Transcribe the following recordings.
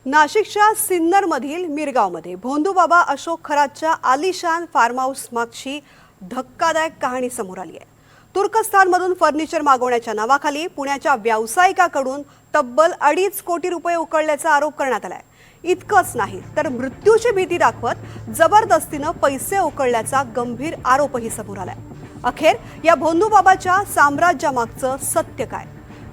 नाशिकच्या सिन्नरमधील मिरगावमध्ये भोंदूबाबा अशोक खरातच्या आलिशान form house मागची धक्कादायक कहाणी समोर आली आहे। तुर्कस्थानमधून फर्निचर मागवण्याच्या नावाखाली पुण्याच्या व्यावसायिकाकडून तब्बल 2.5 कोटी रुपये उकळल्याचा आरोप करण्यात आलाय। इतकंच नाही तर मृत्यूची भीती दाखवत जबरदस्तीनं पैसे उकळल्याचा गंभीर आरोपही समोर आलाय। अखेर या भोंदूबाबाच्या साम्राज्यामागचं सत्य काय?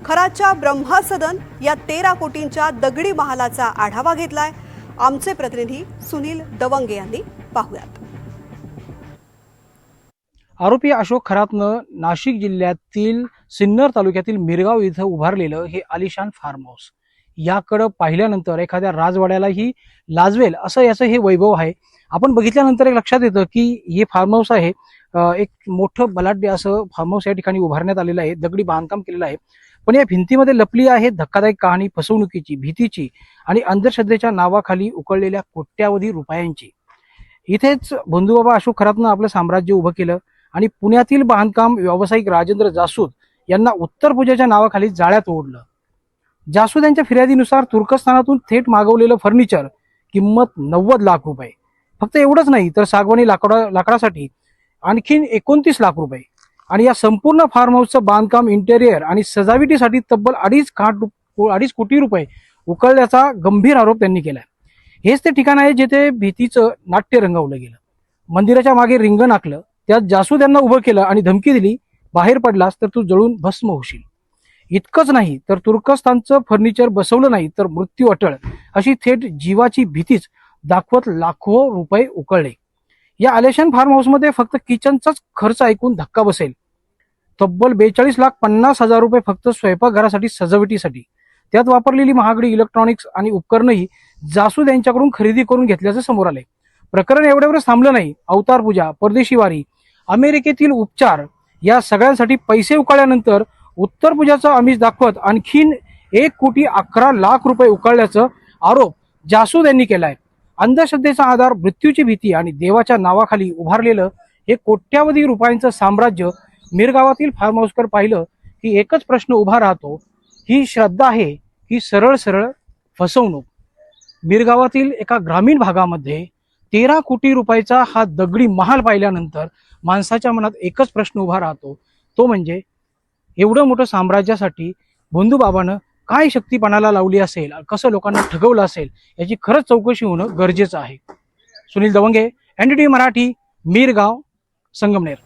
खराच्या ब्रह्मसदन या 13 कोटींच्या दगडी महालाचा आढावा घेतलाय आमचे प्रतिनिधी सुनील दवंगे यांनी। पाहूयात। आरोपी अशोक खरातनं नाशिक जिल्ह्यातील सिन्नर तालुक्यातील मिरगाव इथं उभारलेलं हे आलिशान फार्म हाऊस, याकडे पाहिल्यानंतर एखाद्या राजवाड्यालाही लाजवेल असं याचं हे वैभव आहे। आपण बघितल्यानंतर एक लक्षात येतं की हे फार्म हाऊस आहे, एक मोठं बलाढ्य असं फार्म हाऊस या ठिकाणी उभारण्यात आलेलं आहे, दगडी बांधकाम केलेलं आहे। पण या भिंतीमध्ये लपली आहे धक्कादायक कहाणी, फसवणुकीची, भीतीची आणि अंधश्रद्धेच्या नावाखाली उकळलेल्या कोट्यावधी रुपयांची। इथेच भोंदूबाबा अशोक खरातनं आपलं साम्राज्य उभं केलं आणि पुण्यातील बांधकाम व्यावसायिक राजेंद्र जासूद यांना उत्तर पूजेच्या नावाखाली जाळ्यात ओढलं। जासूद यांच्या फिर्यादीनुसार तुर्कस्थानातून थेट मागवलेलं फर्निचर किंमत 90 लाख रुपये। फक्त एवढंच नाही तर सागवानी लाकडासाठी आणखीन 29 लाख रुपये आणि या संपूर्ण फार्म हाऊसचं बांधकाम, इंटेरियर आणि सजावटीसाठी तब्बल 2.5 कोटी रुपये उकळल्याचा गंभीर आरोप त्यांनी केलाय। हेच ते ठिकाण आहे जिथे भीतीचं नाट्य रंगवलं गेलं। मंदिराच्या मागे रिंगण आखलं, त्यात जासूद यांना उभं केलं आणि धमकी दिली, बाहेर पडलास तर तू जळून भस्म होशील। इतकंच नाही तर तुर्कस्थानचं फर्निचर बसवलं नाही तर मृत्यू अटळ अशी थेट जीवाची भीतीच दाखवत लाखो रुपये उकळले। या आलिशान फार्म हाऊसमध्ये फक्त किचनचाच खर्च ऐकून धक्का बसेल। तब्बल 42,50,000 रुपये फक्त स्वयंपाकघरासाठी, सजावटीसाठी। त्यात वापरलेली महागडी इलेक्ट्रॉनिक्स आणि उपकरणंही जासूद यांच्याकडून खरेदी करून घेतल्याचं समोर आले। प्रकरण एवढ्यावरच थांबलं नाही। अवतार पूजा, परदेशी वारी, अमेरिकेतील उपचार या सगळ्यांसाठी पैसे उकळल्यानंतर उत्तर पूजाचं आमिष दाखवत आणखीन 1,11,00,000 रुपये उकळल्याचा आरोप जासूद यांनी केलाय। अंधश्रद्धेचा आधार, मृत्यूची भीती आणि देवाच्या नावाखाली उभारलेलं हे कोट्यावधी रुपयांचं साम्राज्य मिरगावातील फार्म हाऊसकर पाहिलं की एकच प्रश्न उभा राहतो, ही श्रद्धा आहे की सरळ सरळ फसवणूक? मिरगावातील एका ग्रामीण भागामध्ये 13 कोटी रुपयाचा हा दगडी महाल पाहिल्यानंतर माणसाच्या मनात एकच प्रश्न उभा राहतो, तो म्हणजे एवढं मोठं साम्राज्यासाठी भोंदूबाबानं काय शक्तीपणाला लावली असेल, कसं लोकांना ठगवलं असेल, याची खरंच चौकशी होणं गरजेचं आहे। सुनील दवंगे, NDTV मराठी, मिरगाव, संगमनेर।